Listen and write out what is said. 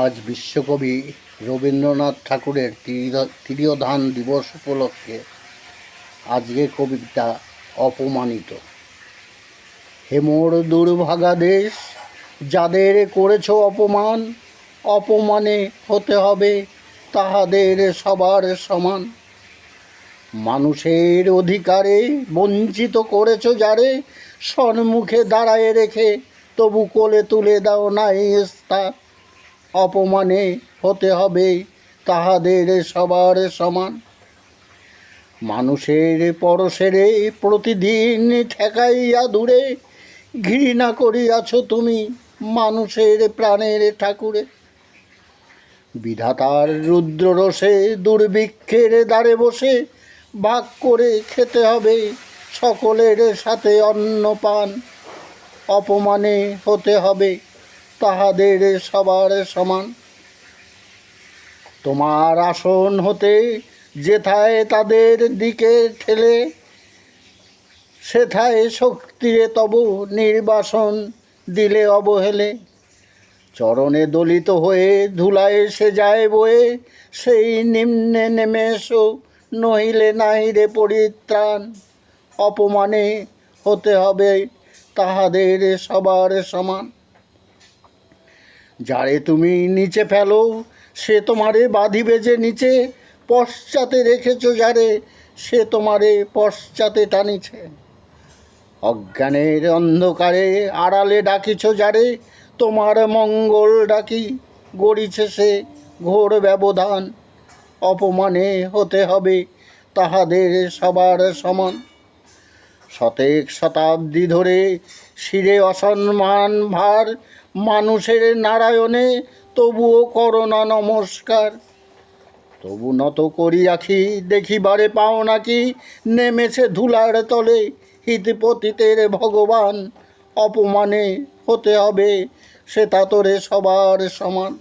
আজ বিশ্বকবি রবীন্দ্রনাথ ঠাকুরের তিরোধান দিবস উপলক্ষে আজকের কবিতা অপমানিত। হে মোর দুর্ভাগা দেশ, যাদের করেছ অপমান, অপমানে হতে হবে তাহাদের সবার সমান। মানুষের অধিকারে বঞ্চিত করেছ যারে, সম্মুখে দাঁড়ায় রেখে তবু কোলে তুলে দাও নাই স্থান। অপমানে হতে হবে তাহাদের সবার সমান। মানুষের পরশেরে প্রতিদিন ঠেকাইয়া দূরে, ঘৃণা করিয়াছ তুমি মানুষের প্রাণের ঠাকুরে। বিধাতার রুদ্ররোষে দুর্ভিক্ষের দ্বারে বসে, ভাগ করে খেতে হবে সকলের সাথে অন্নপান। অপমানে হতে হবে তাহাদের সবার সমান। তোমার আসন হতে যেথায় তাদের দিকে ঠেলে, সেথায় শক্তিরে তব নির্বাসন দিলে অবহেলে। চরণে দলিত হয়ে ধুলায় সে যায় বয়ে, সেই নিম্নে নেমে এসো নহিলে নাই রে পরিত্রাণ। অপমানে হতে হবে তাহাদের সবার সমান। যারে তুমি নিচে ফেলো সে তোমারে বাঁধিবে যে নিচে, পশ্চাতে রেখেছ যারে সে তোমারে পশ্চাতে টানিছে। অজ্ঞানের অন্ধকারে আড়ালে ডাকিছ যারে, তোমার মঙ্গল ডাকি গড়িছে সে ঘোর ব্যবধান। অপমানে হতে হবে তাহাদের সবার সমান। শতেক শতাব্দী ধরে শিরে অসম্মান ভার, মানুষের নারায়ণে তবুও করোনা নমস্কার। তবু নত করি আখি দেখিবারে পাও নাকি, নেমেছে ধুলার তলে হিতপতিতের ভগবান। অপমানে হতে হবে সে তাতরে সবার সমান।